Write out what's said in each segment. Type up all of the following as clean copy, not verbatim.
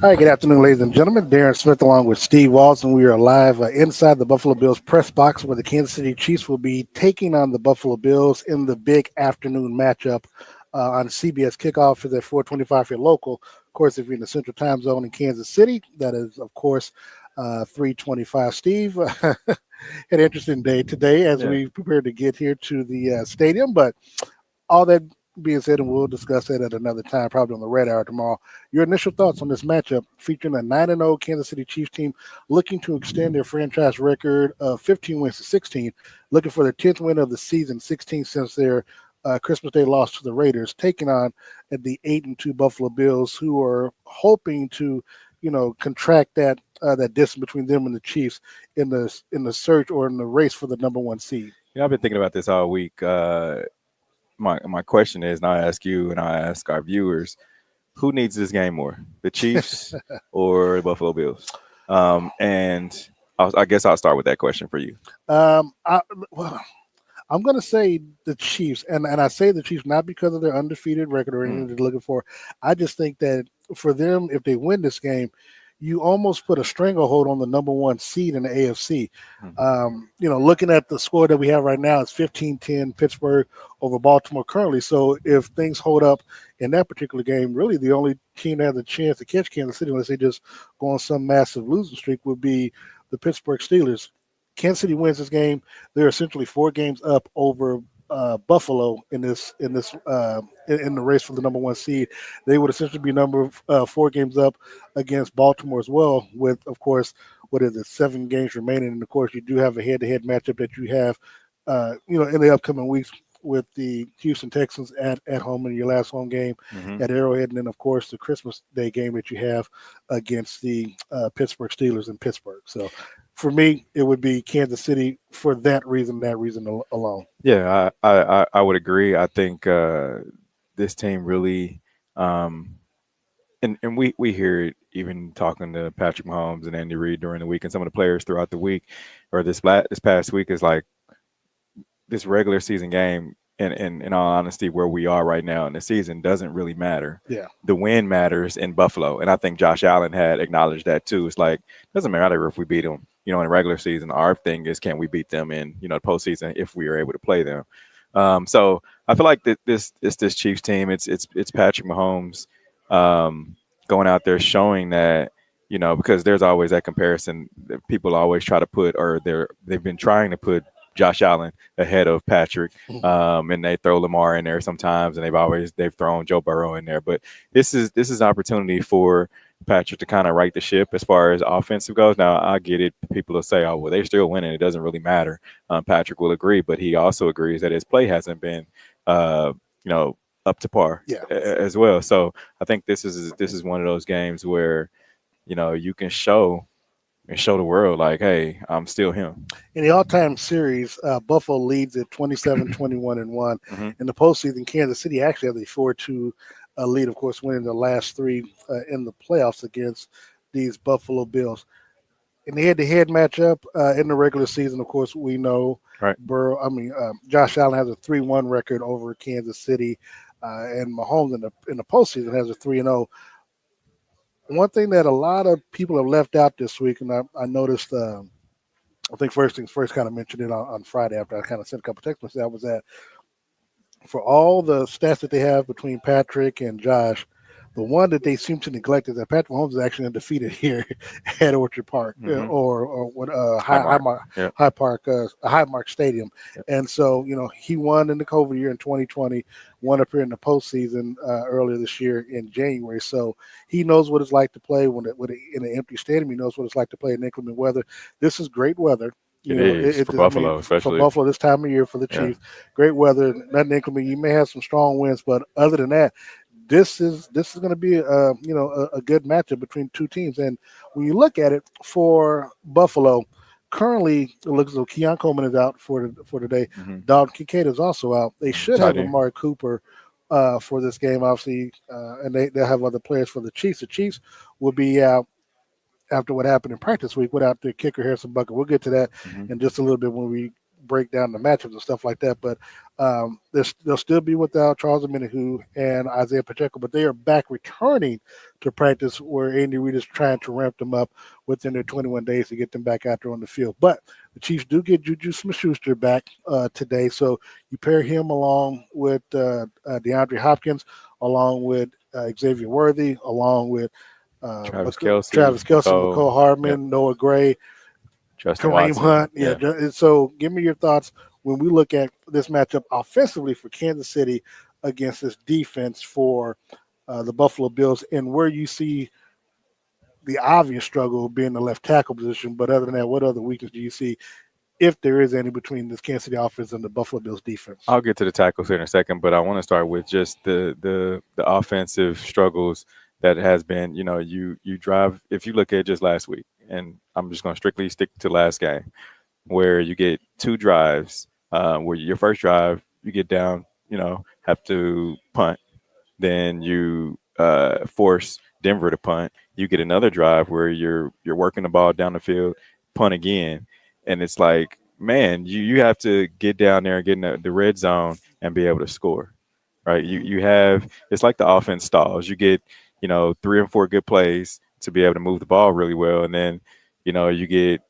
Hi, good afternoon, ladies and gentlemen. Darren Smith along with Steve Walls, and we are live inside the Buffalo Bills press box where the Kansas City Chiefs will be taking on the Buffalo Bills in the big afternoon matchup on CBS kickoff is at 4:25 for your local. Of course, if you're in the Central Time Zone in Kansas City, that is, of course, 3:25. Steve, had an interesting day today as we prepare to get here to the stadium, but all that being said, and we'll discuss that at another time, probably on the Red Hour tomorrow. Your initial thoughts on this matchup featuring a 9-0 Kansas City Chiefs team looking to extend their franchise record of 15 wins to 16, looking for their 10th win of the season, 16 since their Christmas Day loss to the Raiders, taking on at the 8-2 Buffalo Bills, who are hoping to, contract that distance between them and the Chiefs in the search or in the race for the number one seed. I've been thinking about this all week. My question is, and I ask you and I ask our viewers, who needs this game more, the Chiefs or the Buffalo Bills? And I guess I'll start with that question for you. Well, I'm going to say the Chiefs, and I say the Chiefs not because of their undefeated record or anything they're looking for. I just think that for them, if they win this game, you almost put a stranglehold on the number one seed in the AFC. Looking at the score that we have right now, it's 15-10 Pittsburgh over Baltimore currently. So if things hold up in that particular game, really the only team that has a chance to catch Kansas City, unless they just go on some massive losing streak, would be the Pittsburgh Steelers. Kansas City wins this game. They're essentially 4 games up over Buffalo in the race for the number one seed. They would essentially be 4 games up against Baltimore as well, with, of course, 7 games remaining. And of course, you do have a head-to-head matchup that you have, in the upcoming weeks with the Houston Texans at home in your last home game at Arrowhead, and then of course the Christmas Day game that you have against the Pittsburgh Steelers in Pittsburgh. So for me, it would be Kansas City for that reason alone. Yeah, I would agree. I think this team really, and we hear it even talking to Patrick Mahomes and Andy Reid during the week, and some of the players throughout the week, or this past week, is like this regular season game. And in all honesty, where we are right now in the season doesn't really matter. Yeah, the win matters in Buffalo, and I think Josh Allen had acknowledged that too. It's like, it doesn't matter if we beat them, in the regular season. Our thing is, can we beat them in the postseason if we are able to play them? So I feel like this Chiefs team, it's Patrick Mahomes going out there showing that, because there's always that comparison that people always try to put, or they've been trying to put Josh Allen ahead of Patrick, and they throw Lamar in there sometimes, and they've thrown Joe Burrow in there. But this is an opportunity for Patrick to kind of right the ship as far as offensive goes. Now, I get it. People will say, "Oh, well, they're still winning. It doesn't really matter." Patrick will agree, but he also agrees that his play hasn't been, up to par as well. So I think this is one of those games where, you can show the world, like, hey, I'm still him. In the all-time series, Buffalo leads at 27-21-1. In the postseason, Kansas City actually has a 4-2 lead, of course, winning the last 3 in the playoffs against these Buffalo Bills. In the head-to-head matchup in the regular season, of course, we know Josh Allen has a 3-1 record over Kansas City, and Mahomes in the postseason has a 3-0. One thing that a lot of people have left out this week, and I noticed, I think first things first, kind of mentioned it on Friday after I kind of sent a couple text messages, that was that for all the stats that they have between Patrick and Josh, the one that they seem to neglect is that Patrick Mahomes is actually undefeated here at Orchard Park or what Highmark Stadium. Yep. And so, he won in the COVID year in 2020, won up here in the postseason earlier this year in January. So he knows what it's like to play in an empty stadium. He knows what it's like to play in inclement weather. This is great weather. It's for Buffalo, especially. For Buffalo this time of year for the Chiefs. Great weather, nothing inclement. You may have some strong winds, but other than that, this is going to be a good matchup between two teams. And when you look at it for Buffalo, currently it looks as though Keon Coleman is out for today. Dalton Kincaid is also out. They should have Amari Cooper for this game, obviously, and they'll have other players for the Chiefs. The Chiefs will be out after what happened in practice week without their kicker Harrison Butker. We'll get to that in just a little bit when we break down the matchups and stuff like that. But they'll still be without Charles Omenihu and Isaiah Pacheco, but they are back returning to practice where Andy Reid is trying to ramp them up within their 21 days to get them back out there on the field. But the Chiefs do get Juju Smith-Schuster back today, so you pair him along with DeAndre Hopkins, along with Xavier Worthy, along with Travis Kelsey, Travis Kelsey, McCole yep, Hardman, Noah Gray, Justin Kareem Watson, Hunt. Yeah. So give me your thoughts when we look at this matchup offensively for Kansas City against this defense for the Buffalo Bills, and where you see the obvious struggle being the left tackle position. But other than that, what other weakness do you see, if there is any, between this Kansas City offense and the Buffalo Bills defense? I'll get to the tackles here in a second, but I want to start with just the offensive struggles that has been. You drive, if you look at just last week, and I'm just going to strictly stick to last game, where you get two drives, where your first drive you get down, have to punt, then you force Denver to punt. You get another drive where you're working the ball down the field, punt again, and it's like, man, you have to get down there and get in the red zone and be able to score, right? You have, it's like the offense stalls. You get 3 or 4 good plays to be able to move the ball really well, and then you get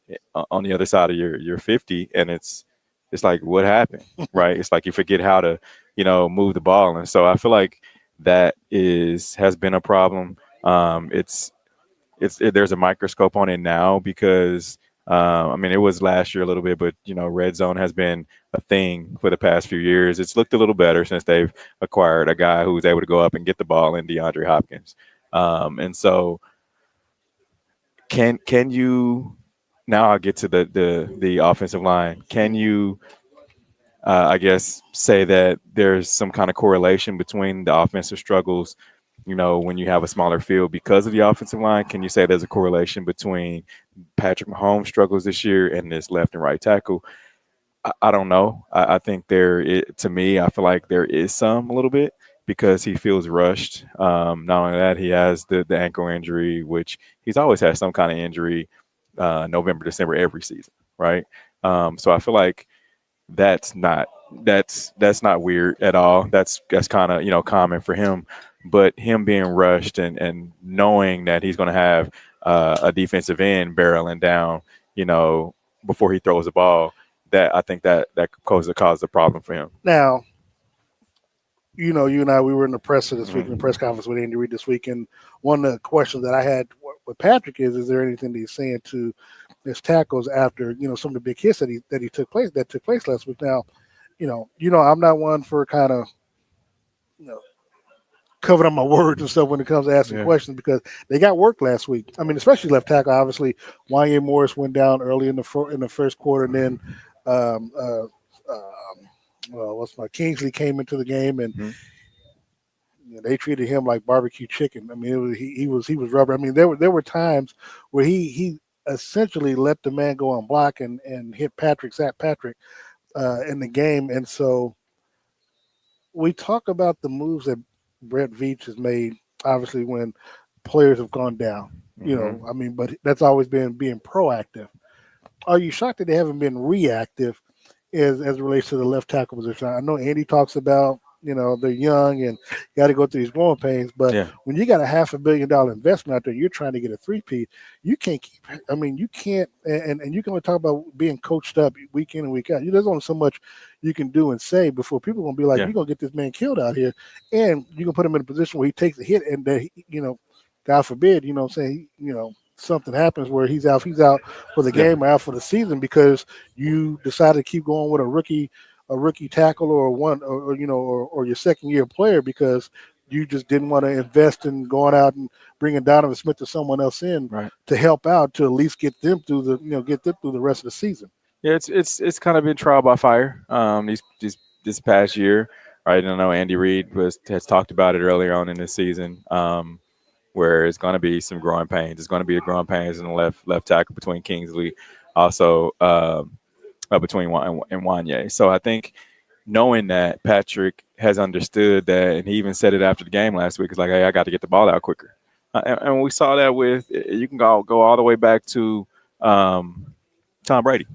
on the other side of your 50, and it's like, what happened, right? It's like you forget how to move the ball, and so I feel like that has been a problem. There's a microscope on it now because I mean, it was last year a little bit, but red zone has been a thing for the past few years. It's looked a little better since they've acquired a guy who's able to go up and get the ball in DeAndre Hopkins. And so can you, now I'll get to the offensive line. Can you I guess, say that there's some kind of correlation between the offensive struggles, when you have a smaller field because of the offensive line? Can you say there's a correlation between Patrick Mahomes' struggles this year and this left and right tackle? I don't know. I think to me, I feel like there is some, a little bit, because he feels rushed. Not only that, he has the ankle injury, which he's always had some kind of injury, November, December, every season, right? So I feel like that's not weird at all. That's kind of common for him, but him being rushed and knowing that he's going to have a defensive end barreling down, you know, before he throws the ball, that I think that cause a problem for him. Now, you and I, we were in the presser this week, in the Mm-hmm. press conference with Andy Reid this week, and one of the questions that I had with Patrick is there anything that he's saying to his tackles after some of the big hits that took place last week? Now, I'm not one for kind of you know covering up my words and stuff when it comes to asking Yeah. questions, because they got work last week. I mean, especially left tackle. Obviously, Wanye Morris went down early in the first quarter, and then um, uh, what's my Kingsley came into the game, and Mm-hmm. they treated him like barbecue chicken. I mean, he was rubber. I mean, there were times where he essentially let the man go on block and hit Patrick in the game. And so we talk about the moves that Brett Veach has made, obviously when players have gone down. Mm-hmm. I mean, but that's always been being proactive. Are you shocked that they haven't been reactive as it relates to the left tackle position? I know Andy talks about they're young and got to go through these growing pains, but Yeah. when you got a $500 million investment out there, you're trying to get a three-peat. You can't keep. I mean, you can't. And you can only talk about being coached up week in and week out. There's only so much you can do and say before people are gonna be like, Yeah. "You're gonna get this man killed out here," and you can put him in a position where he takes a hit, and that God forbid, what I'm saying, something happens where he's out for the Yeah. game or out for the season because you decided to keep going with a rookie tackle or or your second year player because you just didn't want to invest in going out and bringing Donovan Smith or someone else in Right. to help out to at least get them through the rest of the season. Yeah, it's kind of been trial by fire. This past year, right? I know Andy Reid has talked about it earlier on in this season, where it's going to be some growing pains. It's going to be the growing pains in the left tackle between Kingsley, also between and Wanye. So I think knowing that Patrick has understood that, and he even said it after the game last week, it's like, hey, I got to get the ball out quicker. And we saw that with, you can go all the way back to Tom Brady,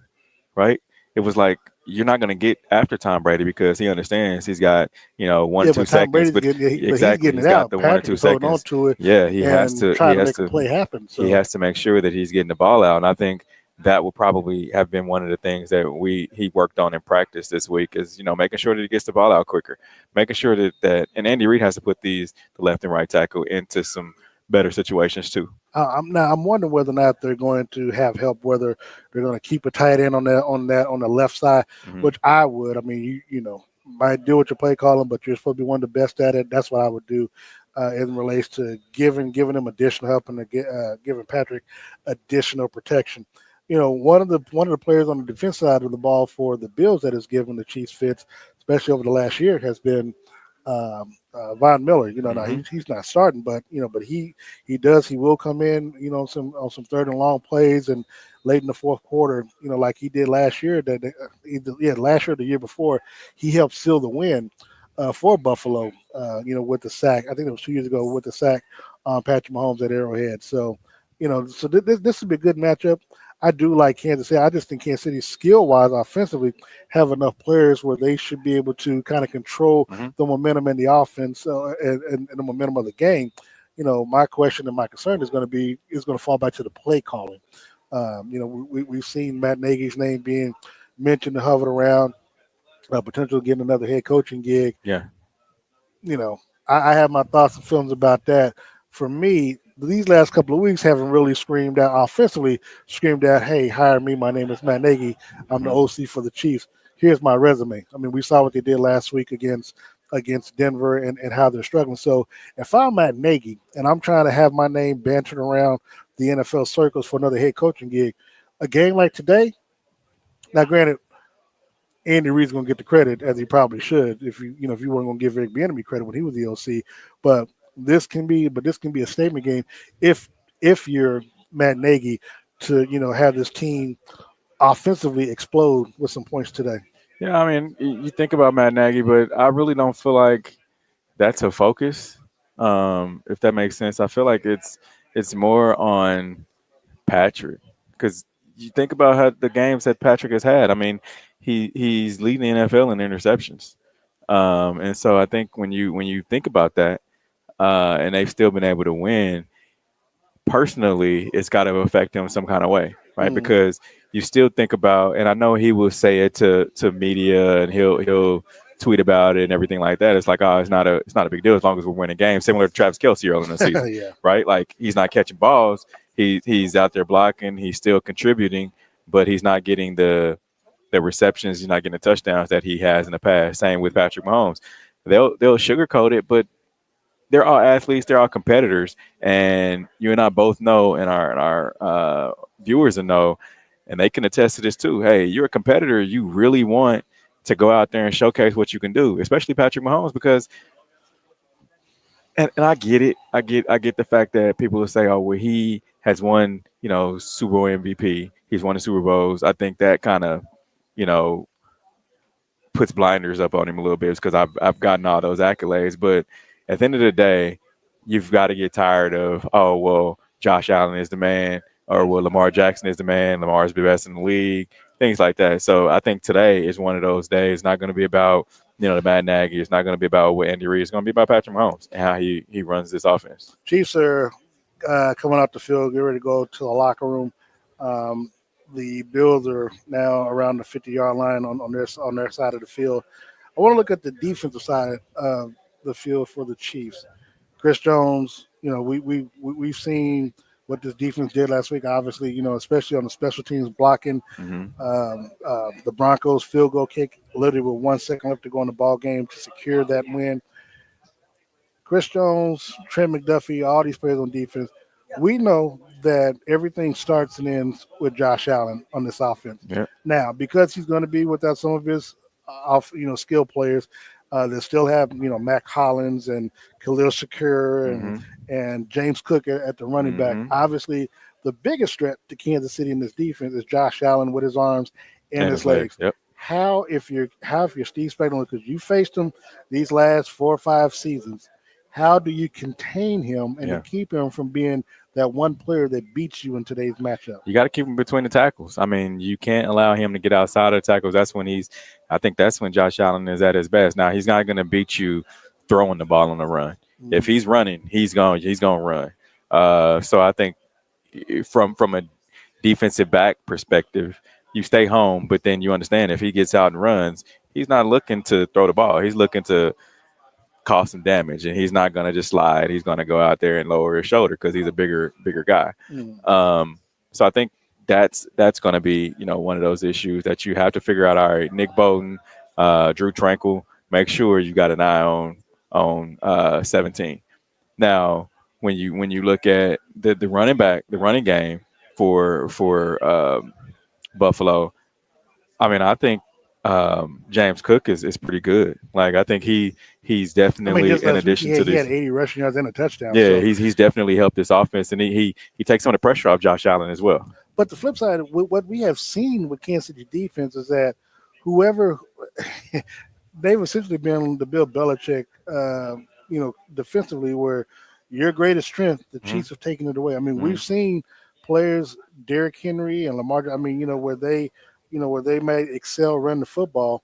right? It was like, you're not going to get after Tom Brady because he understands he's got, you know, one or Yeah, two but Tom seconds, Brady's but getting it, but he's exactly, getting he's it got out. the one or Patrick two is holding on seconds. to it Yeah, and trying to make a play happen. he So has to make sure that he's getting the ball out. And I think that will probably have been one of the things that he worked on in practice this week is, you know, making sure that he gets the ball out quicker, making sure that and Andy Reid has to put the left and right tackle into some better situations too. I'm wondering whether or not they're going to have help, whether they're going to keep a tight end on the left side, Hmm. which I would. I mean, you might do what you play calling, but you're supposed to be one of the best at it. That's what I would do in relates to giving them additional help and giving Patrick additional protection. One of the players on the defense side of the ball for the Bills that has given the Chiefs fits, especially over the last year, has been Von Miller. Now Hmm. he's not starting, but he will come in, on some third and long plays and late in the fourth quarter, like he did last year. Last year, or the year before, he helped seal the win for Buffalo. With the sack, I think it was 2 years ago with the sack on Patrick Mahomes at Arrowhead. So, this would be a good matchup. I do like Kansas City. I just think Kansas City, skill wise, offensively, have enough players where they should be able to kind of control Hmm. the momentum in the offense and the momentum of the game. My question and my concern is going to fall back to the play calling. We've seen Matt Nagy's name being mentioned and hovered around, potential getting another head coaching gig. Yeah. you know, I have my thoughts and feelings about that. For me, these last couple of weeks haven't really screamed out offensively, screamed out, "Hey, hire me. My name is Matt Nagy. I'm the Hmm. OC for the Chiefs. Here's my resume." I mean, we saw what they did last week against Denver and how they're struggling. So if I'm Matt Nagy and I'm trying to have my name bantered around the NFL circles for another head coaching gig, a game like today. Now, granted, Andy Reid's going to get the credit as he probably should if you weren't going to give Eric Bieniemy credit when he was the OC. But this can be a statement game if you're Matt Nagy to have this team offensively explode with some points today. Yeah, I mean, you think about Matt Nagy, but I really don't feel like that's a focus. If that makes sense, I feel like it's more on Patrick because you think about how the games that Patrick has had. I mean, he's leading the NFL in interceptions, and so I think when you think about that, and they've still been able to win, personally, it's got to affect him some kind of way, right? Mm. Because you still think about, and I know he will say it to media, and he'll tweet about it and everything like that. It's like, oh, it's not a big deal as long as we're winning games. Similar to Travis Kelce early in the season, Yeah. right? Like he's not catching balls, he's out there blocking, he's still contributing, but he's not getting the receptions, he's not getting the touchdowns that he has in the past. Same with Patrick Mahomes. They'll sugarcoat it, but they're all athletes, they're all competitors, and you and I both know, and our viewers know, and they can attest to this too. Hey, you're a competitor. You really want to go out there and showcase what you can do, especially Patrick Mahomes, because and I get it. I get the fact that people will say, oh, well, he has won, Super Bowl MVP. He's won the Super Bowls. I think that kind of, you know, puts blinders up on him a little bit because I've gotten all those accolades. But at the end of the day, you've got to get tired of, oh, well, Josh Allen is the man, or well, Lamar Jackson is the man. Lamar's the best in the league, things like that. So I think today is one of those days. It's not going to be about the Matt Nagy. It's not going to be about what Andy Reid. It's going to be about Patrick Mahomes and how he runs this offense. Chiefs are coming out the field, get ready to go to the locker room. Um, the Bills are now around the 50-yard line on their side of the field. I want to look at the defensive side of the field for the Chiefs. Chris Jones, we've seen what this defense did last week. Obviously, especially on the special teams blocking Hmm. the Broncos field goal kick, literally with 1 second left to go in the ball game to secure that win. Chris Jones, Trent McDuffie, all these players on defense. We know that everything starts and ends with Josh Allen on this offense. Yeah. Now, because he's going to be without some of his skill players, they still have Mac Hollins and Khalil Shakur and Hmm. James Cook at the running back. Hmm. Obviously, the biggest threat to Kansas City in this defense is Josh Allen with his arms and And his his legs. legs. Yep. How if you're Steve Spagnuolo, because you faced him these last 4 or 5 seasons, how do you contain him and to Yeah. keep him from being that one player that beats you in today's matchup. You got to keep him between the tackles. I mean, you can't allow him to get outside of the tackles. I think that's when Josh Allen is at his best. Now, he's not going to beat you throwing the ball on the run. If he's running, he's going to run. So I think from a defensive back perspective, you stay home, but then you understand if he gets out and runs, he's not looking to throw the ball. He's looking to cause some damage, and he's not going to just slide. He's going to go out there and lower his shoulder because he's a bigger guy. So I think that's going to be one of those issues that you have to figure out. All right, Nick Bowden, Drew Tranquil, make sure you got an eye on 17. Now, when you look at the running game for Buffalo, I mean, I think James Cook is pretty good. Like, I think he's definitely just in last week, addition to he this. had 80 rushing yards and a touchdown. Yeah, so. he's definitely helped this offense, and he takes some of the pressure off Josh Allen as well. But the flip side, what we have seen with Kansas City defense is that whoever they've essentially been the Bill Belichick, defensively, where your greatest strength, the Chiefs have taken it away. I mean, we've seen players, Derrick Henry and Lamar. I mean, where they may excel running the football.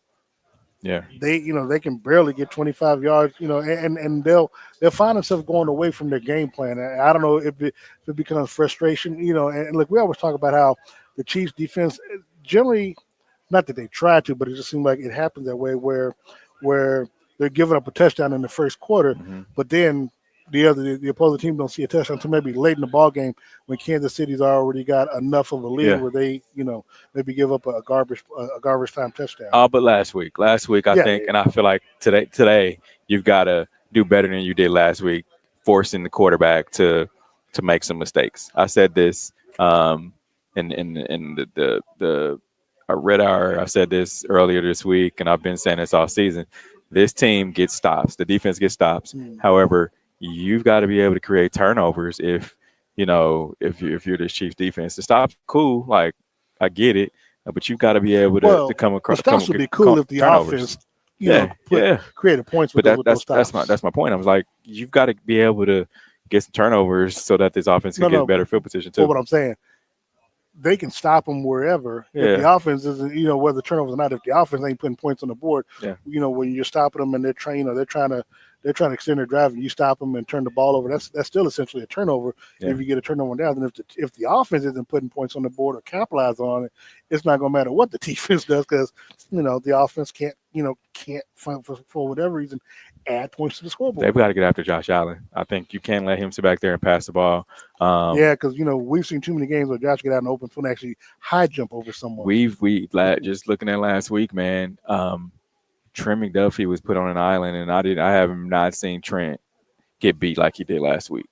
Yeah, they can barely get 25 yards, and they'll find themselves going away from their game plan. And I don't know if it becomes frustration, and look, we always talk about how the Chiefs defense generally, not that they try to, but it just seems like it happens that way where they're giving up a touchdown in the first quarter, but then the opposing team don't see a touchdown until maybe late in the ball game when Kansas City's already got enough of a lead where they, maybe give up a garbage time touchdown. But last week I think, and I feel like today you've got to do better than you did last week, forcing the quarterback to make some mistakes. I said this in the Red Hour. I said this earlier this week, and I've been saying this all season. This team gets stops. The defense gets stops. However, you've got to be able to create turnovers if you're this Chiefs defense. The stops cool, like I get it, but you've got to be able to come across. The stops would be cool if the offense, created points. But that's my point. I was like, you've got to be able to get some turnovers so that this offense can get better field position too. But what I'm saying, they can stop them wherever. If the offense isn't, whether turnovers or not, if the offense ain't putting points on the board, when you're stopping them and they're trying to extend their drive and you stop them and turn the ball over, that's still essentially a turnover. If you get a turnover down, then if the offense isn't putting points on the board or capitalize on it, it's not going to matter what the defense does because the offense can't for whatever reason add points to the scoreboard. They've got to get after Josh Allen. I think you can't let him sit back there and pass the ball. Because we've seen too many games where Josh get out in the open field and actually high jump over someone. We just looking at last week, man. Trent McDuffie was put on an island, and I have not seen Trent get beat like he did last week.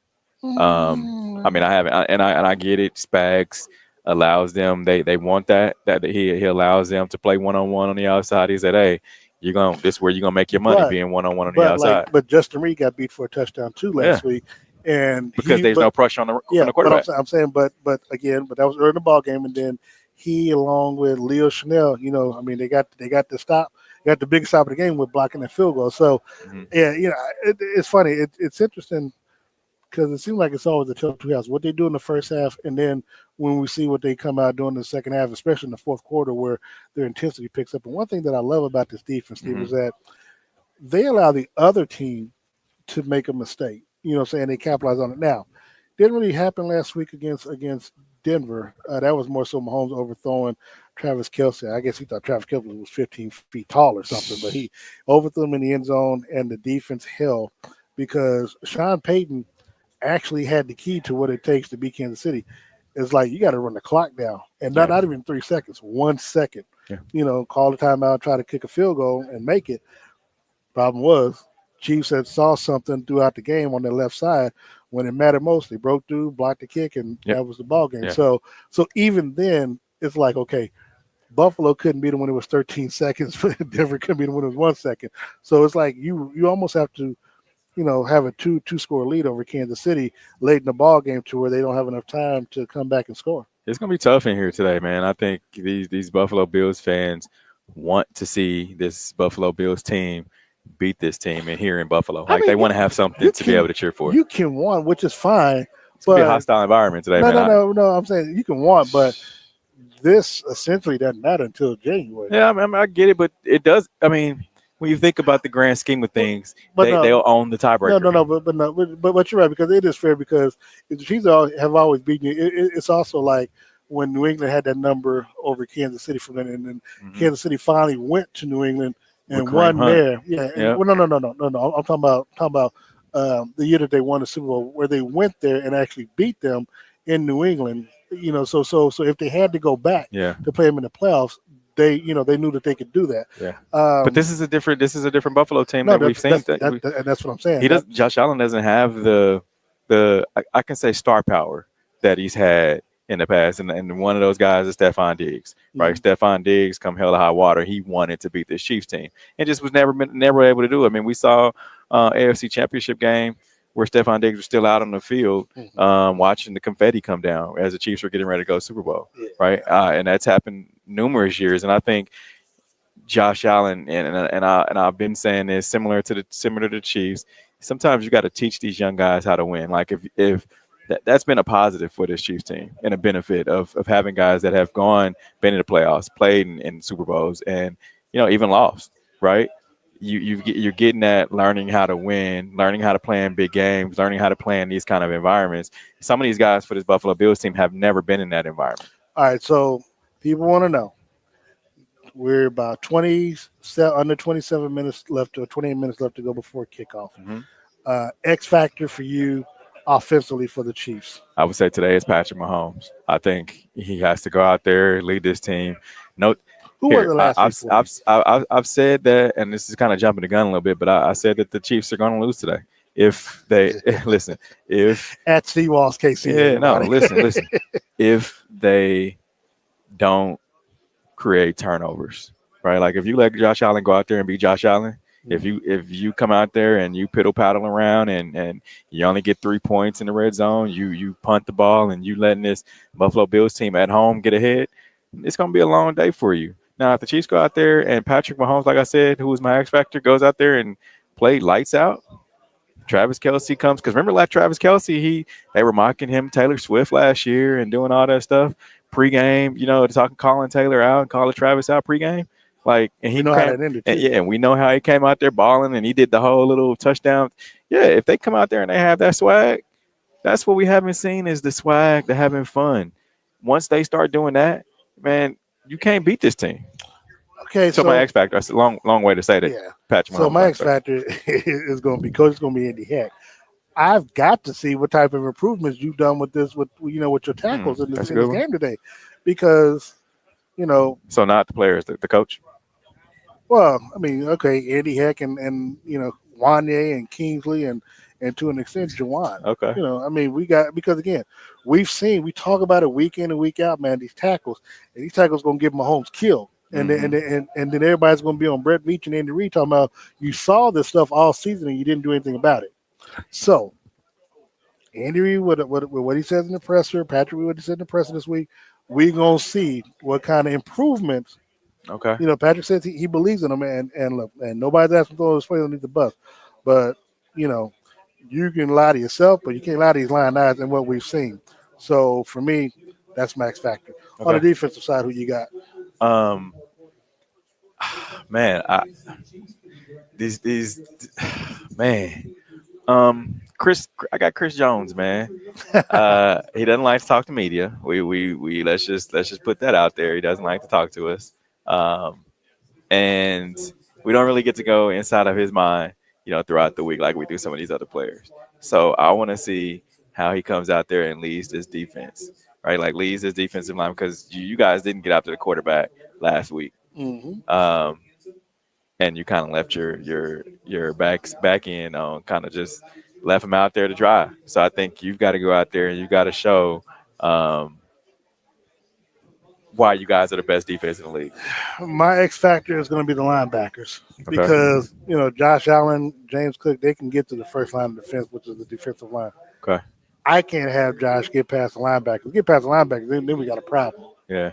I mean, I haven't, and I get it. Spags allows them. They want that he allows them to play one-on-one on the outside. He said, "Hey, this is where you're gonna make your money being one-on-one on the outside." But Justin Reed got beat for a touchdown too last week, and because there's no pressure on the quarterback. But I'm saying, but that was early in the ball game, and then he, along with Leo Chanel, they got the stop. Got the biggest stop of the game with blocking that field goal. So, it's funny. It's interesting because it seems like it's always a tale of two halves. What they do in the first half, and then when we see what they come out doing in the second half, especially in the fourth quarter where their intensity picks up. And one thing that I love about this defense, Steve, is that they allow the other team to make a mistake. They capitalize on it. Now, didn't really happen last week against Denver. That was more so Mahomes overthrowing Travis Kelce. I guess he thought Travis Kelce was 15 feet tall or something, but he overthrew him in the end zone, and the defense held because Sean Payton actually had the key to what it takes to beat Kansas City. It's like you got to run the clock down, and not even 3 seconds, 1 second. Call the timeout, try to kick a field goal, and make it. Problem was, Chiefs had saw something throughout the game on their left side when it mattered most. They broke through, blocked the kick, and that was the ball game. So even then, it's like, okay, Buffalo couldn't beat them when it was 13 seconds, but Denver couldn't beat them when it was 1 second. So it's like you almost have to, have a two-score lead over Kansas City late in the ball game to where they don't have enough time to come back and score. It's gonna be tough in here today, man. I think these Buffalo Bills fans want to see this Buffalo Bills team beat this team in here in Buffalo. They want to have something to be able to cheer for. You can win, which is fine. It's gonna be a but hostile environment today, no, man. no, no, no. I'm saying you can want, but this essentially doesn't matter until January. Yeah, I get it, but it does. I mean, when you think about the grand scheme of But, things, but no, they'll own the no, no, tiebreaker. no. But no, but you're right because it is fair because if the Chiefs have always beaten you. It's also like when New England had that number over Kansas City from then, and then Hmm. Kansas City finally went to New England With and Kareem won Hunt. there. Yeah, and Yeah. well, no, no, no, no, no, no. I'm talking about the year that they won the Super Bowl, where they went there and actually beat them in New England. So if they had to go back Yeah. to play them in the playoffs, they knew that they could do that. Yeah. But Um, this is a different Buffalo team no, that we've seen. and that's what I'm saying. He does. Josh Allen doesn't have the I can say star power that he's had in the past, and one of those guys is Stephon Diggs, right? Mhm. Stephon Diggs, come hell or high water, he wanted to beat this Chiefs team, and just was never able to do it. I mean, we saw AFC Championship game where Stephon Diggs was still out on the field, Mhm. watching the confetti come down as the Chiefs were getting ready to go Super Bowl, Yeah. right? And that's happened numerous years, and I think Josh Allen and I've been saying this similar to the Chiefs. Sometimes you got to teach these young guys how to win. Like if that's been a positive for this Chiefs team and a benefit of having guys that have been in the playoffs, played in Super Bowls, and even lost. Right? You're getting that learning how to win, learning how to play in big games, learning how to play in these kind of environments. Some of these guys for this Buffalo Bills team have never been in that environment. All right, so people want to know. We're about 20, under 27 minutes left, or 28 minutes left to go before kickoff. Hmm. X factor for you offensively for the Chiefs. I would say today is Patrick Mahomes. I think he has to go out there, lead this team. No, Who was here it last week for you? I've said that, and this is kind of jumping the gun a little bit, but I said that the Chiefs are going to lose today if they listen. If At Seawalls KC, yeah, no, everybody. listen. If they don't create turnovers, right? Like if you let Josh Allen go out there and be Josh Allen, if you come out there and you piddle paddle around and you only get 3 points in the red zone, you punt the ball and you letting this Buffalo Bills team at home get ahead, it's gonna be a long day for you. Now if the Chiefs go out there and Patrick Mahomes, like I said, who was my X factor, goes out there and play lights out. Travis Kelsey comes because remember, like Travis Kelsey, they were mocking him Taylor Swift last year and doing all that stuff pregame. Talking calling Taylor out and calling Travis out pregame. Like, and We he know how came, that ended and too. yeah, and we know how he came out there balling and he did the whole little touchdown. Yeah, if they come out there and they have that swag, that's what we haven't seen is the swag, the having fun. Once they start doing that, man, you can't beat this team. Okay, So my so X factor, that's a long way to say that yeah. Patrick So Mahomes. my My X X factor. factor is going to be coach. It's going to be Andy Heck. I've got to see what type of improvements you've done with this, with your tackles in this That's a in good this one. game today, because you know, So not the players, the coach. well, I mean, okay, Andy Heck and Wanye and Kingsley and to an extent Jawan. Okay. I mean, we got because again, we talk about it week in and week out, man. These tackles gonna give Mahomes killed. And then everybody's going to be on Brett Veach and Andy Reid talking about you saw this stuff all season and you didn't do anything about it. So Andy Reid, what he says in the presser, Patrick Reid, what he said in the presser this week, we're going to see what kind of improvements. Okay. Patrick says he believes in them, and look, and nobody's asking for his play underneath the bus. But, you can lie to yourself, but you can't lie to these lying eyes and what we've seen. So for me, that's max factor. On the Okay. defensive side, who you got? Um, man, these man. Chris, I got Chris Jones, man. He doesn't like to talk to media. We let's just put that out there. He doesn't like to talk to us. Um, and we don't really get to go inside of his mind, throughout the week like we do some of these other players. So I want to see how he comes out there and leads this defense, right? Like leads this defensive line because you guys didn't get after the quarterback last week, Mm-hmm. um, and you kind of left your back end on kind of just left him out there to dry. So I think you've got to go out there and you've got to show. Um, why you guys are the best defense in the league. My X factor is going to be the linebackers Okay. because Josh Allen, James Cook, they can get to the first line of defense, which is the defensive line. Okay. I can't have Josh get past the linebackers. Get past the linebackers, then we got a problem Yeah.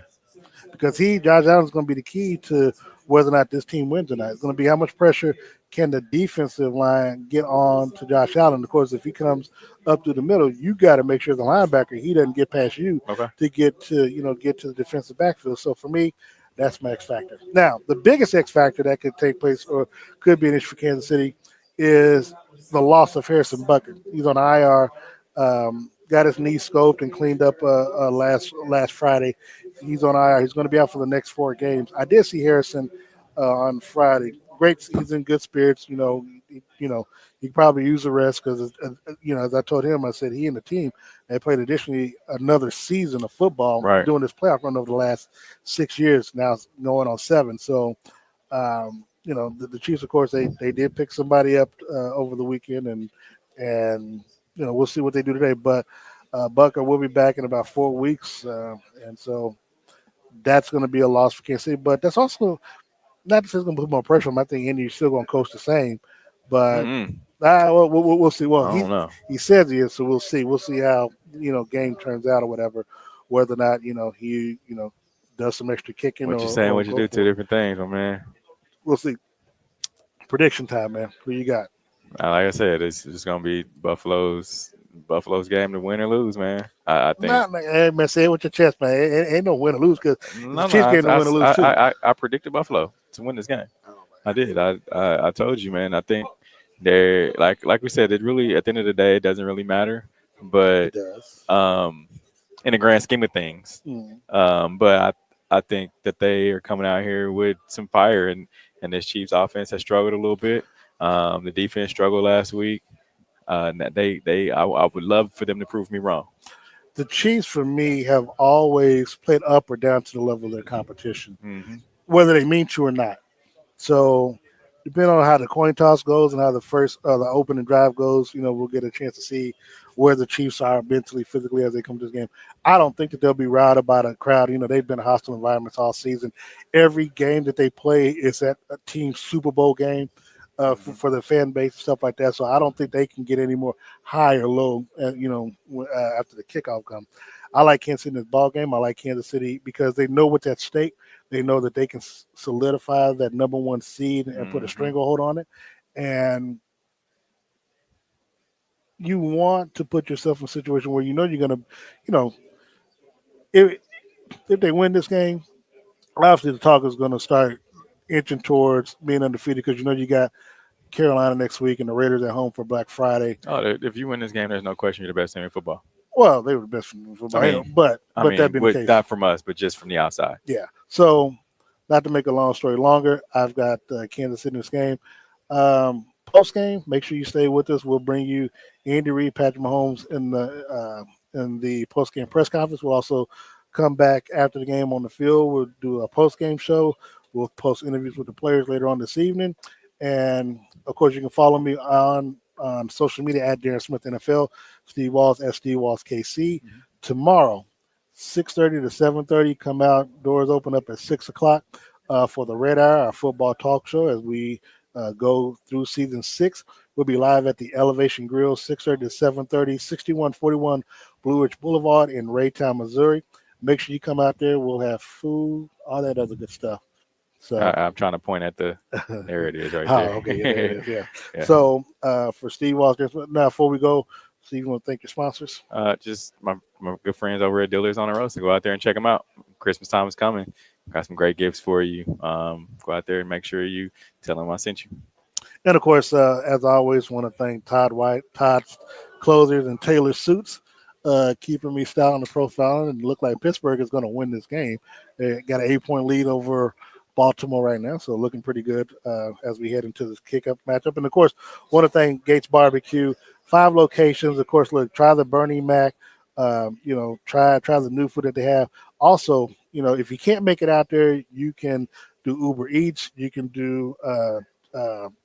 because Josh Allen is going to be the key to whether or not this team wins tonight. It's going to be how much pressure can the defensive line get on to Josh Allen? Of course, if he comes up through the middle, you got to make sure the linebacker he doesn't get past you Okay. to get to the defensive backfield. So for me, that's my X factor. Now, the biggest X factor that could take place or could be an issue for Kansas City is the loss of Harrison Bucket. He's on IR. Got his knee scoped and cleaned up last Friday. He's on IR. He's going to be out for the next 4 games. I did see Harrison on Friday. Great, he's in good spirits. He probably use the rest because, as I told him, I said he and the team they played additionally another season of football Right. doing this playoff run over the last 6 years. Now it's going on 7. So, the Chiefs, of course, they did pick somebody up over the weekend, and we'll see what they do today. But Bucker will be back in about 4 weeks, and so that's going to be a loss for Kansas City. But that's also not just going to put more pressure on him. I think Indy's still going to coach the same, but Mm-mm. we'll see. Well, I don't know. he says he is, so we'll see. We'll see how game turns out or whatever. Whether or not he does some extra kicking What you saying? or What you go do? Two for it. different things, my man. We'll see. Prediction time, man. Who you got? Like I said, it's just gonna be Buffalo's game to win or lose, man. I think. Not like, hey, man, say it with your chest, man. Ain't no win or lose because it's a No, Chiefs game to win or lose too. I predicted Buffalo to win this game. I did. I told you, man. I think they're like we said. It really at the end of the day, it doesn't really matter. It But does. in the grand scheme of things, Mm. but I think that they are coming out here with some fire, and this Chiefs offense has struggled a little bit. The defense struggled last week. And that I would love for them to prove me wrong. The Chiefs, for me, have always played up or down to the level of their competition, Mm-hmm. whether they mean to or not. So, depending on how the coin toss goes and how the opening drive goes, we'll get a chance to see where the Chiefs are mentally, physically as they come to this game. I don't think that they'll be riled by the crowd. They've been in hostile environments all season. Every game that they play is at a team Super Bowl game for the fan base and stuff like that. So I don't think they can get any more high or low, after the kickoff comes. I like Kansas City in this ball game. I like Kansas City because they know what's at stake. They know that they can solidify that number 1 seed and put a Mm-hmm. stranglehold on it. And you want to put yourself in a situation where you're going to, if they win this game, obviously the talk is going to start inching towards being undefeated because you got Carolina next week and the Raiders at home for Black Friday. Oh, if you win this game, there's no question you're the best team in football. Well, they were the best for football, but that being the case, not from us, but just from the outside. yeah. So, not to make a long story longer, I've got Kansas City in this game. Post game, make sure you stay with us. We'll bring you Andy Reid, Patrick Mahomes in the post game press conference. We'll also come back after the game on the field. We'll do a post game show. We'll post interviews with the players later on this evening, and of course, you can follow me on social media at Darren Smith NFL, Steve Walls at Steve Walls KC. Mm-hmm. Tomorrow, 6:30 to 7:30. Come out. Doors open up at 6:00 for the Red Hour, our football talk show, as we go through season 6. We'll be live at the Elevation Grill, 6:30 to 7:30, 6141 Blue Ridge Boulevard in Raytown, Missouri. Make sure you come out there. We'll have food, all that other good stuff. So I'm trying to point at there it is right oh, there. okay, yeah, there it is, yeah. Yeah. So for Steve Walls, now before we go, Steve, you want to thank your sponsors? Just my good friends over at Dealers on the Road. So go out there and check them out. Christmas time is coming. Got some great gifts for you. Go out there and make sure you tell them I sent you. And of course, as I always, want to thank Todd White, Todd's Closers and Taylor Suits, keeping me styling the profile and look like Pittsburgh is going to win this game. They got an 8-point lead over Baltimore right now, so looking pretty good as we head into this kickoff matchup. And of course, want to thank Gates Barbecue, 5 locations. Of course, look, try the Bernie Mac. Try the new food that they have. Also, if you can't make it out there, you can do Uber Eats. You can do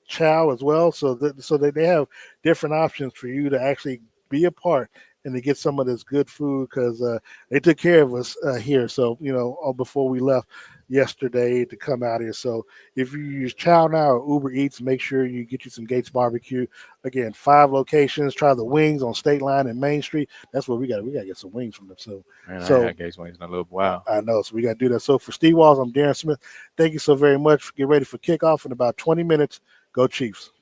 Chow as well. So that they have different options for you to actually be a part and to get some of this good food because they took care of us here. So, before we left yesterday to come out here. So if you use Chow now or Uber Eats, make sure you get you some Gates Barbecue. Again, 5 locations. Try the wings on State Line and Main Street. That's where we got to get some wings from them soon. Man, so I had Gates wings in a little while. I know. So we got to do that. So for Steve Walls, I'm Darren Smith. Thank you so very much. Get ready for kickoff in about 20 minutes. Go Chiefs.